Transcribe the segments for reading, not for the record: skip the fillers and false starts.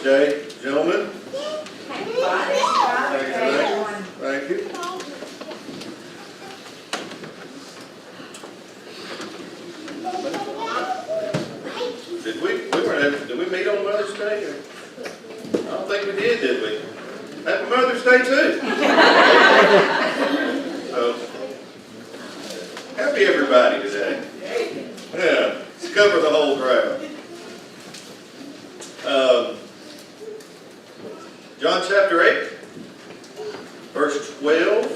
Day, gentlemen. Thank you. Did we meet on Mother's Day? Or? I don't think we did we? Happy Mother's Day too. So, happy everybody today. Yeah, let's cover the whole crowd. John chapter 8, verse 12.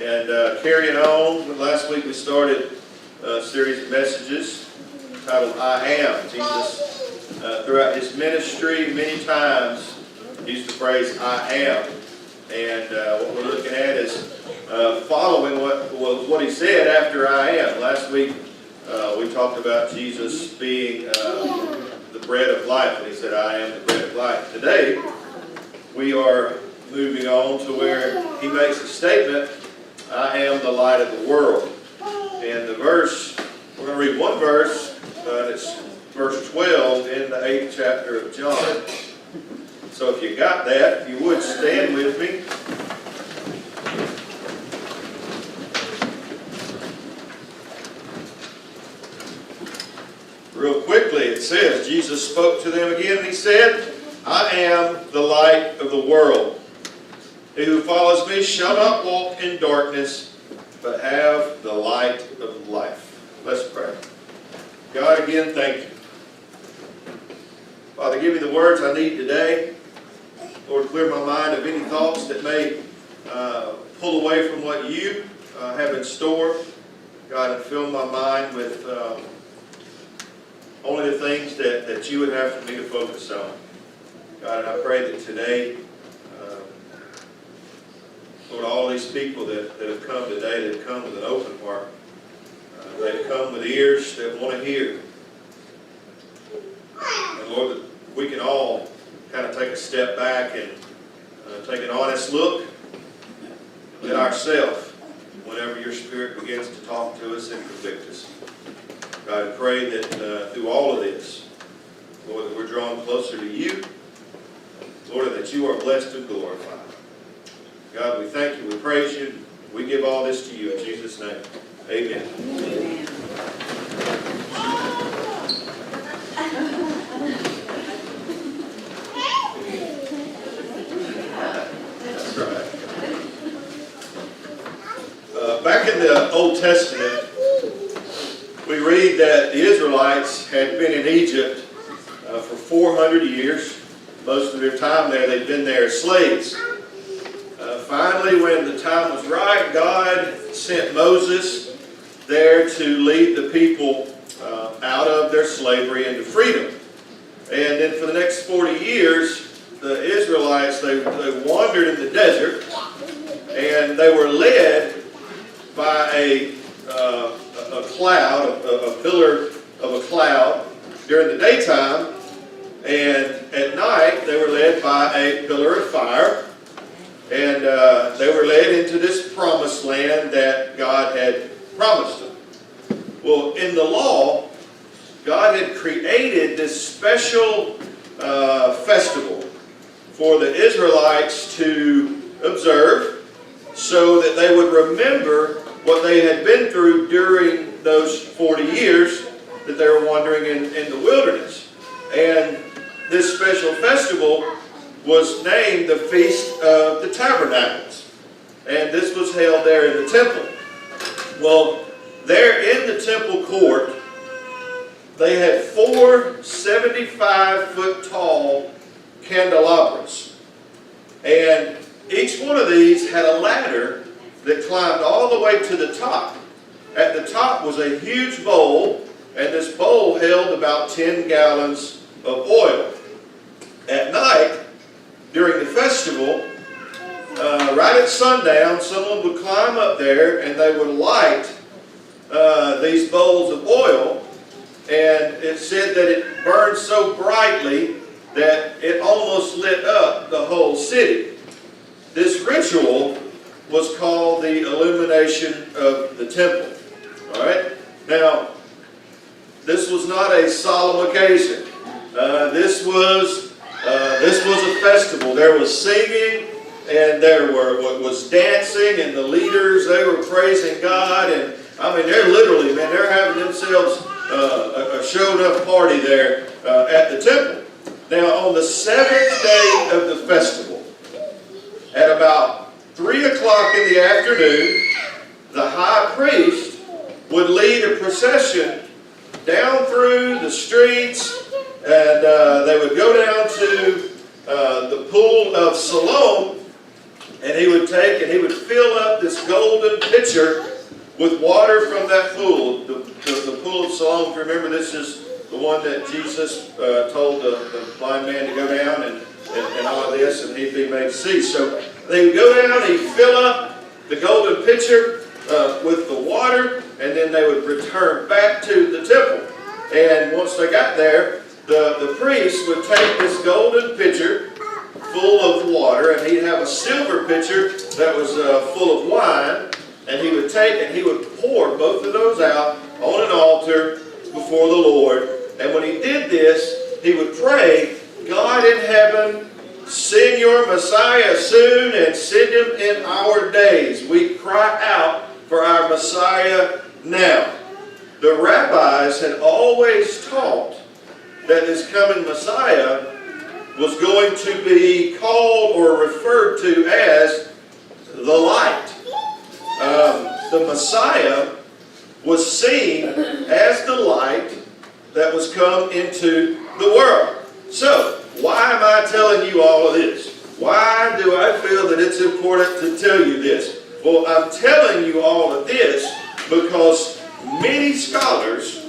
And carrying on, last week we started a series of messages titled I Am. Jesus, throughout his ministry, many times used the phrase I am. And what we're looking at is following what he said after I am. Last week we talked about Jesus being the bread of life, and he said, I am the bread of life. Today, we are moving on to where he makes a statement, I am the light of the world. And the verse, we're going to read one verse, it's verse 12 in the 8th chapter of John. So if you got that, if you would stand with me. Real quickly, it says, Jesus spoke to them again and he said, I am the light of the world. He who follows me shall not walk in darkness, but have the light of life. Let's pray. God, again, thank you. Father, give me the words I need today. Lord, clear my mind of any thoughts that may pull away from what you have in store. God, and fill my mind with only the things that you would have for me to focus on. God, and I pray that today, Lord, all these people that have come today, that have come with an open heart, they have come with ears that want to hear. And Lord, that we can all kind of take a step back and take an honest look at ourselves whenever your Spirit begins to talk to us and convict us. God, I pray that through all of this, Lord, that we're drawn closer to you, Lord, and that you are blessed and glorified. God, we thank you, we praise you, we give all this to you in Jesus' name. Amen. Amen. That's right. Back in the Old Testament, we read that the Israelites had been in Egypt for 400 years. Most of their time there, they'd been there as slaves. Finally, when the time was right, God sent Moses there to lead the people out of their slavery into freedom. And then for the next 40 years, the Israelites, they wandered in the desert, and they were led by a cloud, a pillar of a cloud during the daytime, and at night they were led by a pillar of fire, and they were led into this promised land that God had promised them. Well, in the law, God had created this special festival for the Israelites to observe so that they would remember what they had been through during those 40 years that they were wandering in the wilderness. And this special festival was named the Feast of the Tabernacles. And this was held there in the temple. Well, there in the temple court, they had 4 75-foot tall candelabras. And each one of these had a ladder that climbed all the way to the top. At the top was a huge bowl, and this bowl held about 10 gallons of oil. At night, during the festival, right at sundown, someone would climb up there and they would light these bowls of oil, and it said that it burned so brightly that it almost lit up the whole city. This ritual was called the illumination of the temple. All right? Now, this was not a solemn occasion. This was a festival. There was singing, and there was dancing, and the leaders, they were praising God. And I mean, they're literally, man, they're having themselves a showed up party there at the temple. Now, on the 7th day of the festival, at about 3 o'clock in the afternoon, the high priest would lead a procession down through the streets, and they would go down to the pool of Siloam, and he would fill up this golden pitcher with water from that pool. The pool of Siloam, if you remember, this is the one that Jesus told the blind man to go down and all of this, and he'd be made to see. So they would go down, he'd fill up the golden pitcher with the water, and then they would return back to the temple. And once they got there, the priest would take this golden pitcher full of water, and he'd have a silver pitcher that was full of wine, and he would take and he would pour both of those out on an altar before the Lord. And when he did this, he would pray, God in heaven, send your Messiah soon and send him in our days. We cry out for our Messiah now. The rabbis had always taught that this coming Messiah was going to be called or referred to as the light. The Messiah was seen as the light that was come into the world. So, why am I telling you all of this? Why do I feel that it's important to tell you this? Well, I'm telling you all of this because many scholars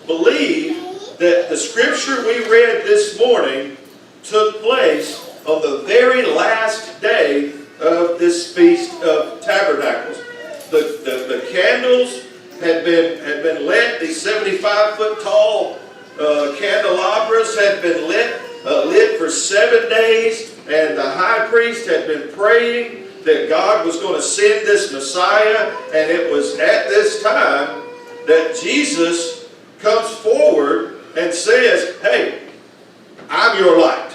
believe that the scripture we read this morning took place on the very last day of this Feast of Tabernacles. The candles had been lit. These 75-foot tall candelabras had been lit for 7 days, and the high priest had been praying that God was going to send this Messiah, and it was at this time that Jesus comes forward and says, hey, I'm your light.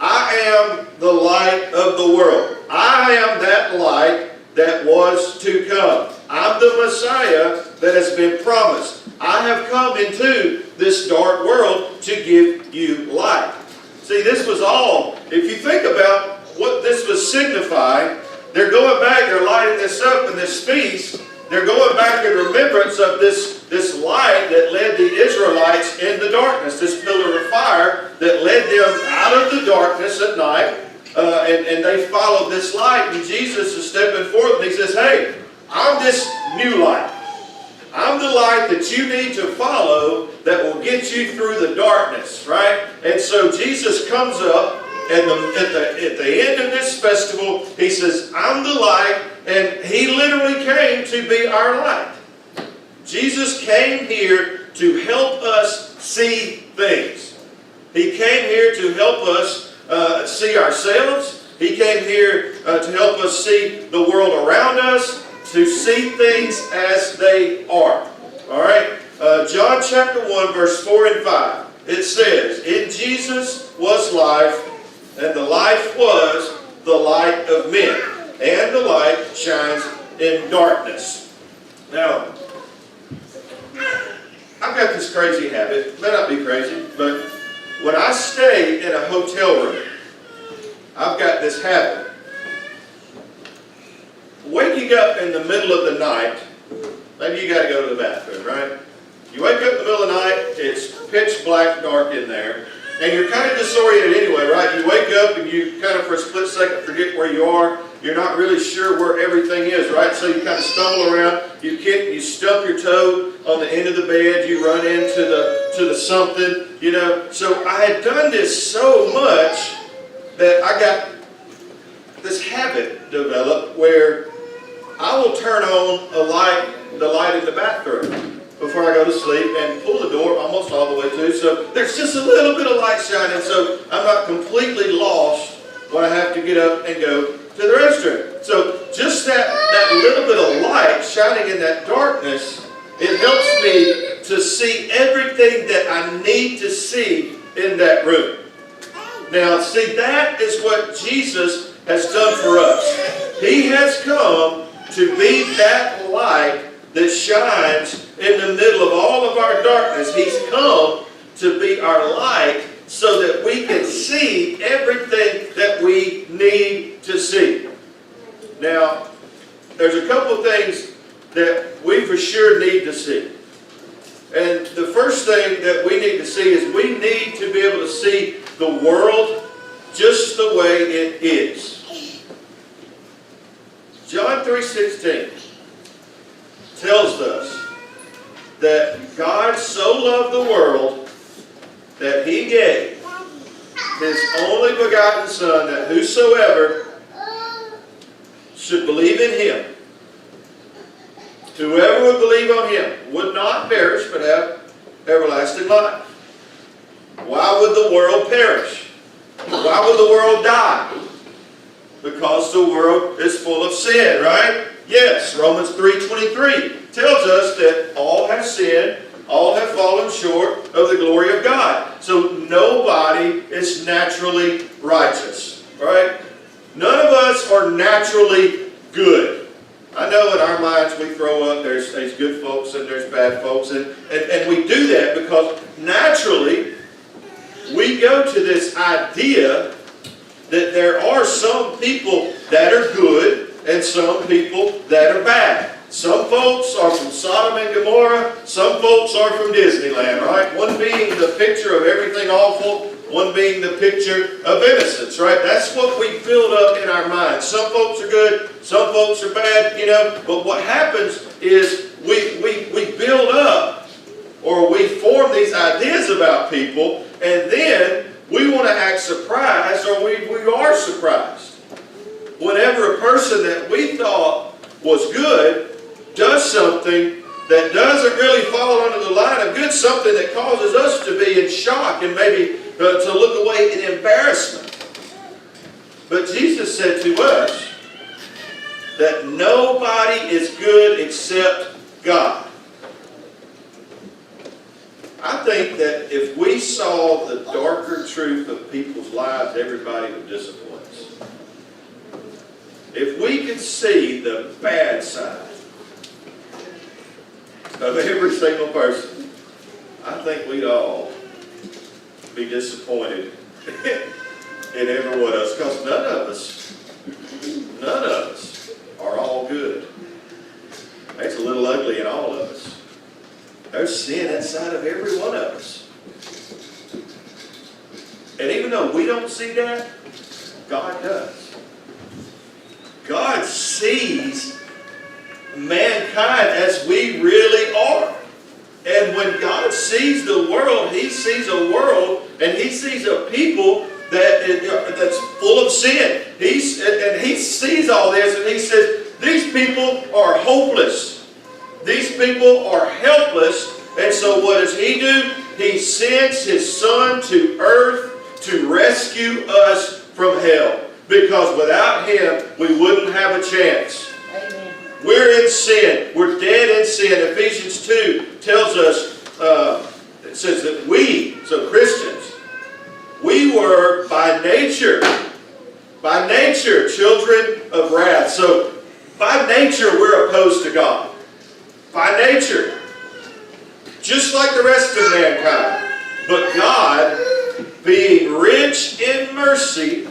I am the light of the world. I am that light that was to come. I'm the Messiah that has been promised. I have come into this dark world to give you light. See, this was all, if you think about what this was signifying, they're going back, they're lighting this up in this feast. They're going back in remembrance of this light that led the Israelites in the darkness, this pillar of fire that led them out of the darkness at night, and they followed this light, and Jesus is stepping forth, and he says, hey, I'm this new light. I'm the light that you need to follow that will get you through the darkness, right? And so Jesus comes up, and at the end of this festival, he says, I'm the light, and he literally came to be our light. Jesus came here to help us see things. He came here to help us see ourselves. He came here to help us see the world around us, to see things as they are. All right? John chapter 1, verse 4 and 5. It says, in Jesus was life, and the life was the light of men. And the light shines in darkness. Now, I've got this crazy habit. It may not be crazy, but when I stay in a hotel room, I've got this habit. Waking up in the middle of the night, maybe you got to go to the bathroom, right? You wake up in the middle of the night, it's pitch black dark in there, and you're kind of disoriented anyway, right? You wake up and you kind of for a split second forget where you are. You're not really sure where everything is, right? So you kind of stumble around, you kick, you stump your toe on the end of the bed, you run into the something, you know. So I had done this so much that I got this habit developed where I will turn on the light in the bathroom before I go to sleep and pull the door almost all the way to. So there's just a little bit of light shining, so I'm not completely lost when I have to get up and go to the restroom. So just that little bit of light shining in that darkness, it helps me to see everything that I need to see in that room. Now, see, that is what Jesus has done for us. He has come to be that light that shines in the middle of all of our darkness. He's come to be our light so that we can see everything that we need to see. Now, there's a couple things that we for sure need to see. And the first thing that we need to see is we need to be able to see the world just the way it is. John 3:16 tells us that God so loved the world that He gave His only begotten Son, that whosoever should believe in Him, whoever would believe on Him, would not perish but have everlasting life. Why would the world perish? Why would the world die? Because the world is full of sin, right? Yes, Romans 3:23 tells us that all have sinned, all have fallen short of the glory of God. So nobody is naturally righteous, right? None of us are naturally good. I know in our minds we throw up there's good folks and there's bad folks, and we do that because naturally we go to this idea that there are some people that are good and some people that are bad. Some folks are from Sodom and Gomorrah, some folks are from Disneyland, right? One being the picture of everything awful, one being the picture of innocence, right? That's what we build up in our minds. Some folks are good, some folks are bad, you know. But what happens is we build up, or we form these ideas about people, and then we want to act surprised, or we are surprised whenever a person that we thought was good does something that doesn't really fall under the line of good, something that causes us to be in shock and maybe to look away in embarrassment. But Jesus said to us that nobody is good except God. I think that if we saw the darker truth of people's lives, everybody would disappoint us. If we could see the bad side of every single person, I think we'd all be disappointed in every one of us, because none of us are all good. There's a little ugly in all of us. There's sin inside of every one of us. And even though we don't see that, God does. God sees mankind as we really are. And when God sees the world, He sees a world and He sees a people that's full of sin. And He sees all this and He says, these people are hopeless. These people are helpless. And so what does He do? He sends His Son to earth to rescue us from hell. Because without Him, we wouldn't have a chance. Amen. We're in sin. We're dead in sin. Ephesians 2 tells us, it says that we, so Christians, we were by nature children of wrath. So by nature, we're opposed to God. By nature. Just like the rest of mankind. But God, being rich in mercy,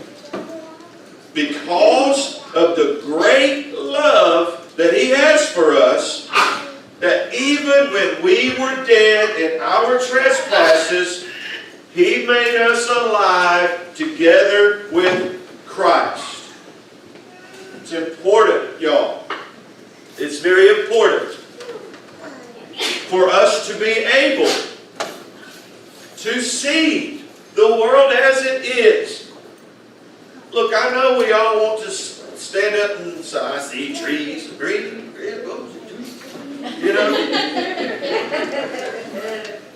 because of the great love that He has for us, that even when we were dead in our trespasses, He made us alive together with Christ. It's important, y'all. It's very important for us to be able to see the world as it is. Look, I know we all want to stand up and say, I see trees of green, red roses, you know.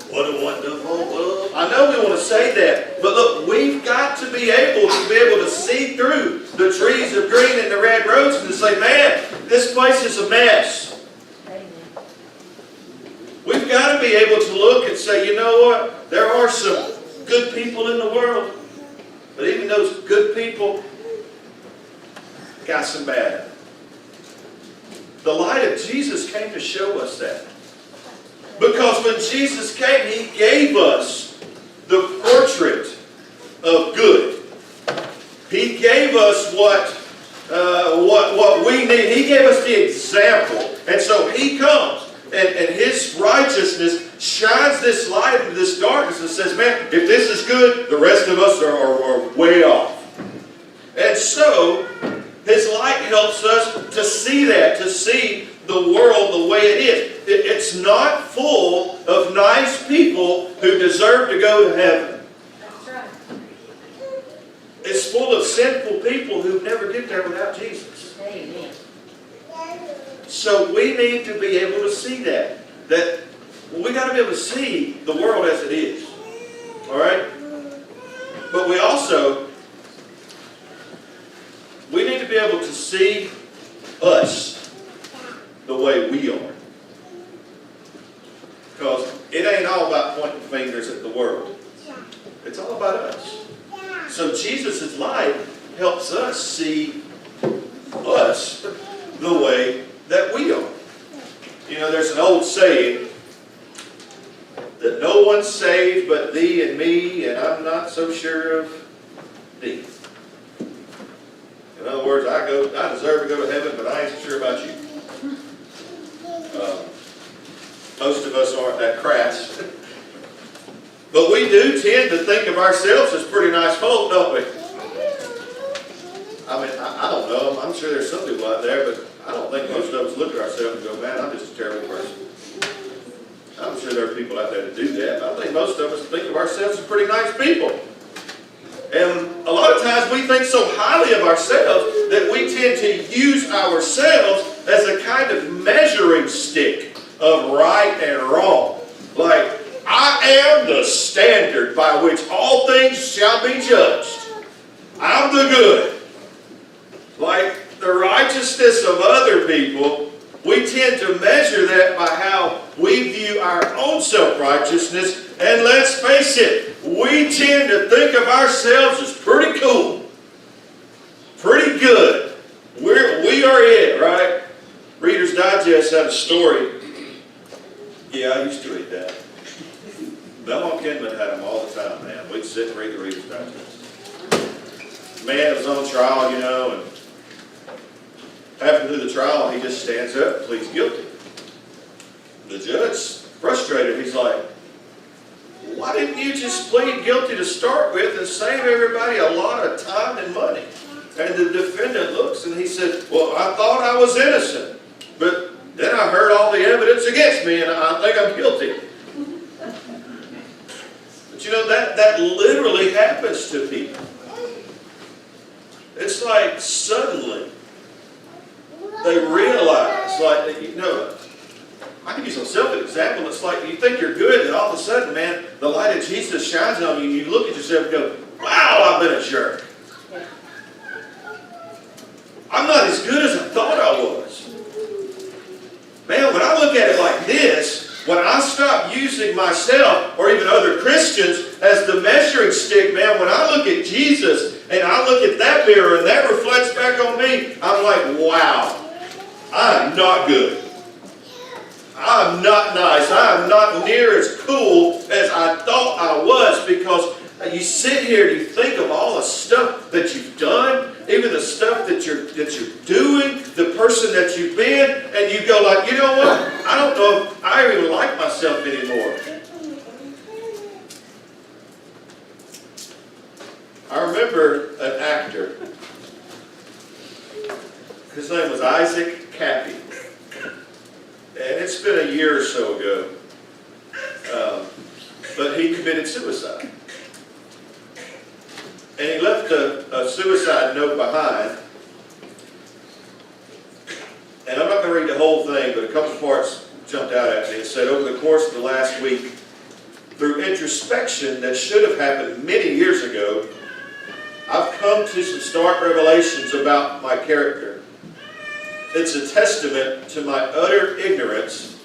What a wonderful world. I know we want to say that, but look, we've got to be able to see through the trees of green and the red roses and say, man, this place is a mess. We've got to be able to look and say, you know what? There are some good people in the world. But even those good people got some bad. The light of Jesus came to show us that. Because when Jesus came, He gave us the portrait of good. He gave us what we need. He gave us the example. And so He comes, and His righteousness shines this light into this darkness and says, man, if this is good, the rest of us are way off. And so His light helps us to see that, to see the world the way it is. It's not full of nice people who deserve to go to heaven. That's right. It's full of sinful people who never get there without Jesus. Amen. So we need to be able to see that. That we got to be able to see the world as it is. All right? But we need to be able to see us the way we are. Because it ain't all about pointing fingers at the world. It's all about us. So Jesus' light helps us see us the way that we are. You know, there's an old saying that no one's saved but thee and me, and I'm not so sure of thee. In other words, I deserve to go to heaven, but I ain't so sure about you. Most of us aren't that crass. But we do tend to think of ourselves as pretty nice folk, don't we? I mean, I don't know. I'm sure there's some people out there, but I don't think most of us look at ourselves and go, man, I'm just a terrible person. I'm sure there are people out there that do that, but I think most of us think of ourselves as pretty nice people. And a lot of times we think so highly of ourselves that we tend to use ourselves as a kind of measuring stick of right and wrong. Like, I am the standard by which all things shall be judged. I'm the good. Like the righteousness of other people, we tend to measure that by how we view our own self-righteousness. And let's face it, we tend to think of ourselves as pretty cool. Pretty good. We are it, right? Reader's Digest had a story. Yeah, I used to read that. Belmont Kinman had them all the time, man. We'd sit and read the Reader's Digest. Man was on trial, you know, and halfway through the trial, he just stands up and pleads guilty. The judge, frustrated, he's like, why didn't you just plead guilty to start with and save everybody a lot of time and money? And the defendant looks and he said, well, I thought I was innocent, but then I heard all the evidence against me and I think I'm guilty. But you know, that literally happens to people. It's like suddenly they realize, like, you know, I can use myself as an example. It's like you think you're good and all of a sudden, man, the light of Jesus shines on you and you look at yourself and go, wow, I've been a jerk. I'm not as good as I thought I was. Man, when I look at it like this, when I stop using myself or even other Christians as the measuring stick, man, when I look at Jesus and I look at that mirror and that reflects back on me, I'm like, wow, I'm not good. I'm not nice. I'm not near as cool as I thought I was, because you sit here and you think of all the stuff that you've done, even the stuff that you're doing, the person that you've been, and you go like, you know what? I don't know if I even like myself anymore. I remember an actor. His name was Isaac Cappy. And it's been a year or so ago. But he committed suicide. And he left a suicide note behind. And I'm not going to read the whole thing, but a couple parts jumped out at me. It said, over the course of the last week, through introspection that should have happened many years ago, I've come to some stark revelations about my character. It's a testament to my utter ignorance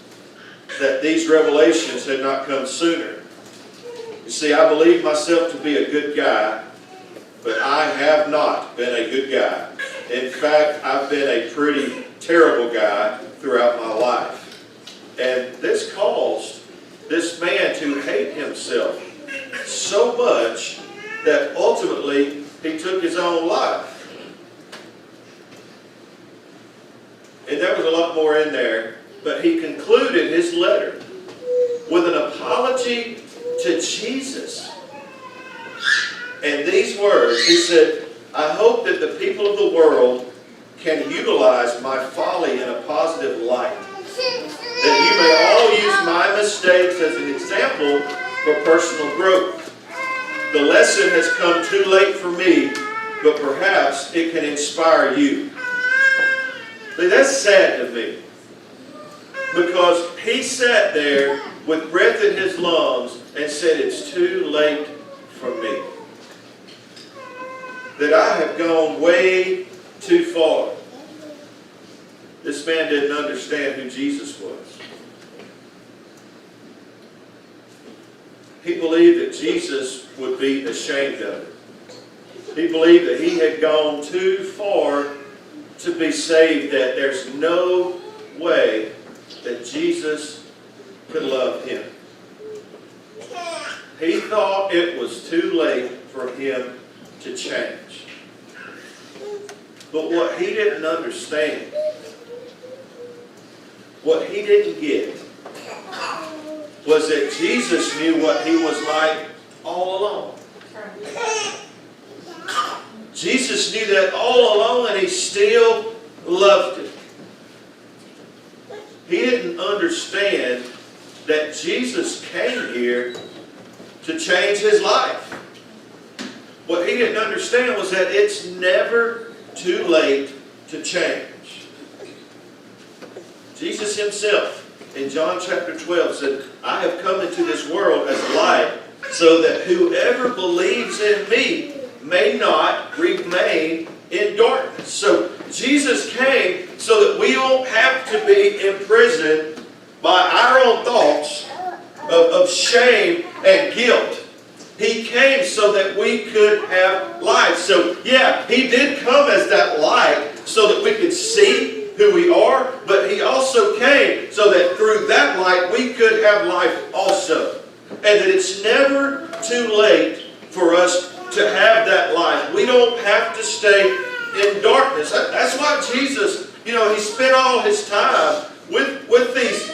that these revelations had not come sooner. You see, I believe myself to be a good guy, but I have not been a good guy. In fact, I've been a pretty terrible guy throughout my life. And this caused this man to hate himself so much that ultimately he took his own life. And there was a lot more in there, but he concluded his letter with an apology to Jesus. And these words, he said, I hope that the people of the world can utilize my folly in a positive light. That you may all use my mistakes as an example for personal growth. The lesson has come too late for me, but perhaps it can inspire you. See, that's sad to me. Because he sat there with breath in his lungs and said, it's too late for me. That I have gone way too far. This man didn't understand who Jesus was. He believed that Jesus would be ashamed of it. He believed that he had gone too far to be saved, that there's no way that Jesus could love him. He thought it was too late for him to change. But what he didn't understand, what he didn't get, was that Jesus knew what he was like all along. Jesus knew that all along, and he still loved him. He didn't understand that Jesus came here to change his life. What he didn't understand was that it's never too late to change. Jesus himself, in John chapter 12, said, I have come into this world as light, so that whoever believes in me may not remain in darkness. So Jesus came so that we don't have to be imprisoned by our own thoughts of shame and guilt. He came so that we could have life. So yeah, he did come as that light so that we could see who we are, but he also came so that through that light we could have life also. And that it's never too late for us to have that life. We don't have to stay in darkness. That's why Jesus, he spent all his time with these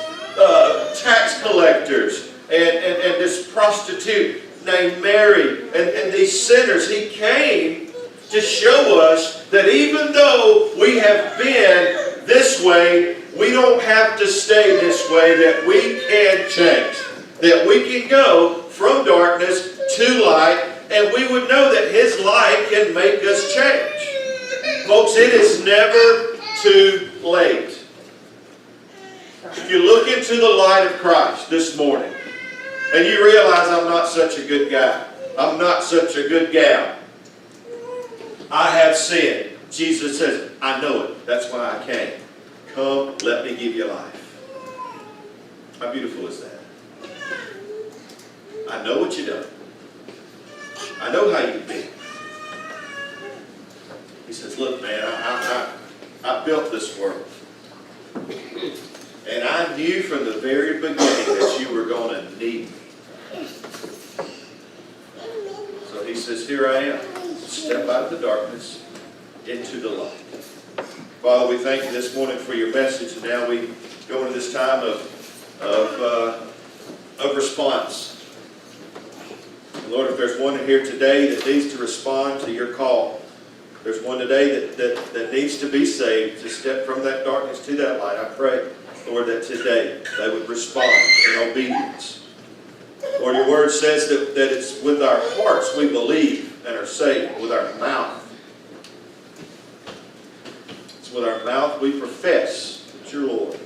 tax collectors and this prostitute named Mary and these sinners. He came to show us that even though we have been this way, we don't have to stay this way, that we can change. That we can go from darkness to light, and we would know that his light can make us change. Folks, it is never too late. If you look into the light of Christ this morning, and you realize I'm not such a good guy, I'm not such a good gal, I have sinned. Jesus says, I know it. That's why I came. Come, let me give you life. How beautiful is that? I know what you've done. I know how you've been. He says, look, man, I built this world. And I knew from the very beginning that you were going to need me. So he says, here I am. Step out of the darkness into the light. Father, we thank you this morning for your message. And now we go into this time of response. Lord, if there's one here today that needs to respond to your call, there's one today that needs to be saved, to step from that darkness to that light, I pray, Lord, that today they would respond in obedience. Lord, your word says that it's with our hearts we believe and are saved, with our mouth. It's with our mouth we profess that you're Lord.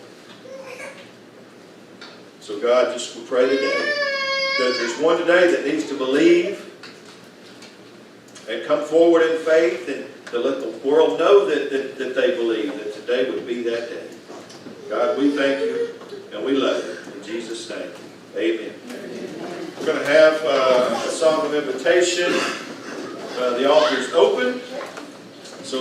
So God, just we pray today that there's one today that needs to believe and come forward in faith and to let the world know that they believe, that today would be that day. God, we thank you and we love you. In Jesus' name, amen. We're going to have invitation. The altar is open.